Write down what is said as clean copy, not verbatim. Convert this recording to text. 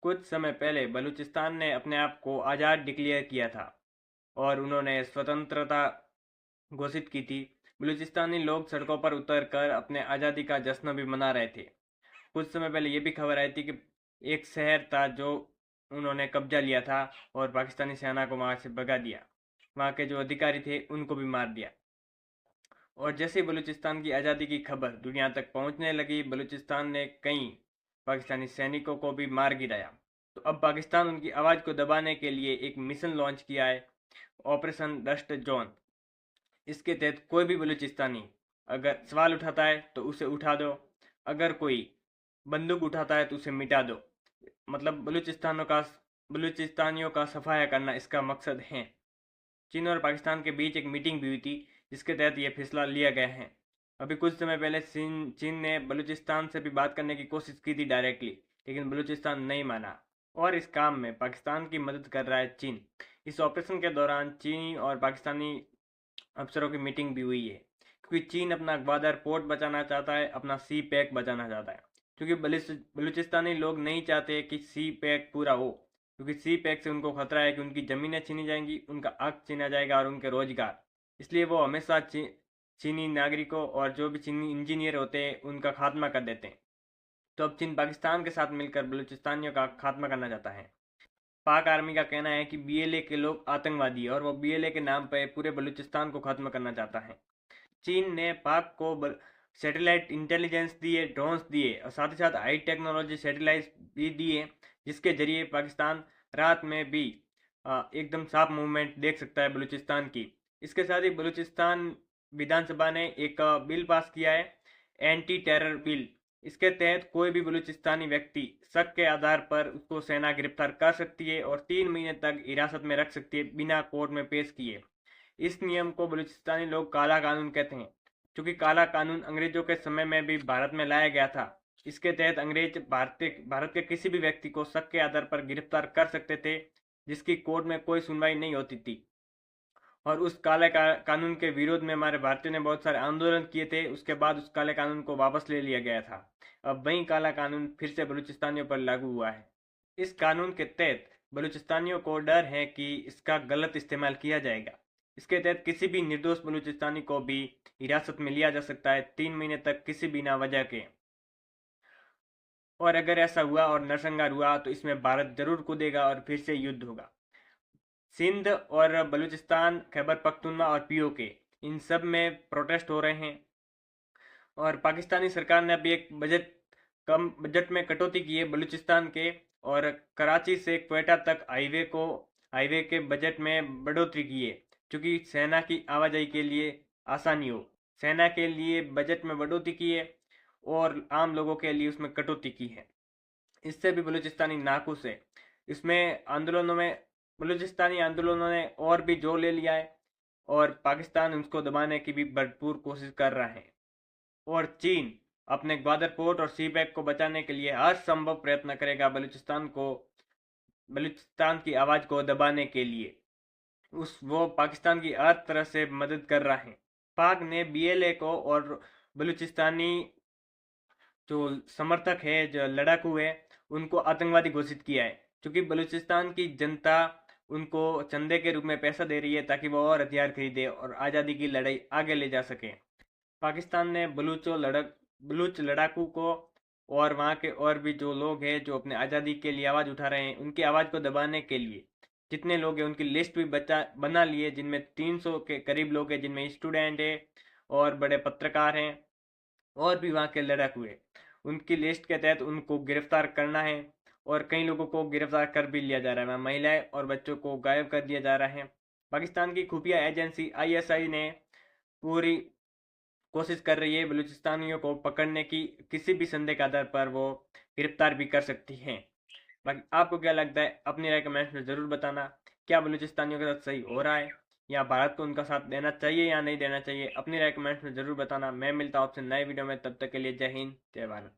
कुछ समय पहले बलूचिस्तान ने अपने आप को आज़ाद डिक्लेयर किया था और उन्होंने स्वतंत्रता घोषित की थी। बलूचिस्तानी लोग सड़कों पर उतरकर अपने आज़ादी का जश्न भी मना रहे थे। कुछ समय पहले ये भी खबर आई थी कि एक शहर था जो उन्होंने कब्जा लिया था और पाकिस्तानी सेना को वहां से भगा दिया। वहां के जो अधिकारी थे उनको भी मार दिया। और जैसे ही बलूचिस्तान की आज़ादी की खबर दुनिया तक पहुंचने लगी, बलूचिस्तान ने कई पाकिस्तानी सैनिकों को भी मार गिराया। तो अब पाकिस्तान उनकी आवाज़ को दबाने के लिए एक मिशन लॉन्च किया है, ऑपरेशन डस्ट जोन। इसके तहत कोई भी बलूचिस्तानी अगर सवाल उठाता है तो उसे उठा दो, अगर कोई बंदूक उठाता है तो उसे मिटा दो। मतलब बलूचिस्तानियों का सफाया करना इसका मकसद है। चीन और पाकिस्तान के बीच एक मीटिंग भी हुई थी जिसके तहत यह फैसला लिया गया है। अभी कुछ समय पहले चीन ने बलूचिस्तान से भी बात करने की कोशिश की थी डायरेक्टली, लेकिन बलूचिस्तान नहीं माना और इस काम में पाकिस्तान की मदद कर रहा है चीन। इस ऑपरेशन के दौरान चीनी और पाकिस्तानी अफसरों की मीटिंग भी हुई है, क्योंकि चीन अपना ग्वादर पोर्ट बचाना चाहता है, अपना सी पैक बचाना चाहता है। क्योंकि बलूचिस्तानी लोग नहीं चाहते कि सी पैक पूरा हो, क्योंकि सी पैक से उनको खतरा है कि उनकी ज़मीनें छीनी जाएंगी, उनका हक छीना जाएगा और उनके रोजगार। इसलिए वो हमेशा चीनी नागरिकों और जो भी चीनी इंजीनियर होते हैं उनका खात्मा कर देते हैं। तो अब चीन पाकिस्तान के साथ मिलकर बलूचिस्तानियों का खात्मा करना चाहता है। पाक आर्मी का कहना है कि बीएलए के लोग आतंकवादी है और वो बीएलए के नाम पर पूरे बलूचिस्तान को खत्म करना चाहता है। चीन ने पाक को सैटेलाइट इंटेलिजेंस दिए, ड्रोन्स दिए और साथ ही साथ हाई टेक्नोलॉजी सैटेलाइट भी दिए, जिसके जरिए पाकिस्तान रात में भी एकदम साफ मूवमेंट देख सकता है बलूचिस्तान की। इसके साथ ही बलूचिस्तान विधानसभा ने एक बिल पास किया है, एंटी टेरर बिल। इसके तहत कोई भी बलूचिस्तानी व्यक्ति शक के आधार पर उसको सेना गिरफ्तार कर सकती है और 3 महीने तक हिरासत में रख सकती है बिना कोर्ट में पेश किए। इस नियम को बलूचिस्तानी लोग काला कानून कहते हैं, क्योंकि काला कानून अंग्रेजों के समय में भी भारत में लाया गया था। इसके तहत अंग्रेज भारत के किसी भी व्यक्ति को शक के आधार पर गिरफ्तार कर सकते थे, जिसकी कोर्ट में कोई सुनवाई नहीं होती थी। और उस काले कानून के विरोध में हमारे भारतीयों ने बहुत सारे आंदोलन किए थे। उसके बाद उस काले कानून को वापस ले लिया गया था। अब वही काला कानून फिर से बलूचिस्तानियों पर लागू हुआ है। इस कानून के तहत बलूचिस्तानियों को डर है कि इसका गलत इस्तेमाल किया जाएगा। इसके तहत किसी भी निर्दोष बलूचिस्तानी को भी हिरासत में लिया जा सकता है 3 महीने तक किसी बिना वजह के। और अगर ऐसा हुआ और नरसंहार हुआ तो इसमें भारत जरूर कूदेगा और फिर से युद्ध होगा। सिंध और बलूचिस्तान, खैबर पख्तूनख्वा और पीओके, इन सब में प्रोटेस्ट हो रहे हैं। और पाकिस्तानी सरकार ने अभी एक बजट में कटौती की है बलूचिस्तान के, और कराची से क्वेटा तक हाईवे के बजट में बढ़ोतरी की है, क्योंकि सेना की आवाजाही के लिए आसानी हो। सेना के लिए बजट में बढ़ोतरी की है और आम लोगों के लिए उसमें कटौती की है। इससे भी बलूचिस्तानी नाखुश है। इसमें बलूचिस्तानी आंदोलनों ने और भी जोर ले लिया है और पाकिस्तान उसको दबाने की भी भरपूर कोशिश कर रहा है। और चीन अपने ग्वादर पोर्ट और सी पैक को बचाने के लिए हर संभव प्रयत्न करेगा बलूचिस्तान की आवाज़ को दबाने के लिए। वो पाकिस्तान की हर तरह से मदद कर रहा है। पाक ने बीएलए को और बलूचिस्तानी जो समर्थक है, जो लड़ाकू है, उनको आतंकवादी घोषित किया है, क्योंकि बलूचिस्तान की जनता उनको चंदे के रूप में पैसा दे रही है ताकि वो और हथियार खरीदे और आज़ादी की लड़ाई आगे ले जा सके। पाकिस्तान ने बलूच लड़ाकू को और वहाँ के और भी जो लोग हैं जो अपने आज़ादी के लिए आवाज़ उठा रहे हैं, उनकी आवाज़ को दबाने के लिए जितने लोग हैं उनकी लिस्ट भी बना ली है, जिनमें 300 के करीब लोग हैं, जिनमें स्टूडेंट है और बड़े पत्रकार हैं और भी वहाँ के लड़ाकू हैं। उनकी लिस्ट के तहत उनको गिरफ्तार करना है और कई लोगों को गिरफ्तार कर भी लिया जा रहा है। वहाँ महिलाएं और बच्चों को गायब कर दिया जा रहा है। पाकिस्तान की खुफिया एजेंसी आईएसआई ने पूरी कोशिश कर रही है बलूचिस्तानियों को पकड़ने की, किसी भी संदेह के आधार पर वो गिरफ्तार भी कर सकती हैं। बाकी आपको क्या लगता है, अपनी राय कमेंट्स में ज़रूर बताना। क्या बलूचिस्तानियों के साथ सही हो रहा है या भारत को उनका साथ देना चाहिए या नहीं देना चाहिए? अपनी राय कमेंट्स में ज़रूर बताना। मैं मिलता हूँ आपसे नए वीडियो में, तब तक के लिए जय हिंद, जय भारत।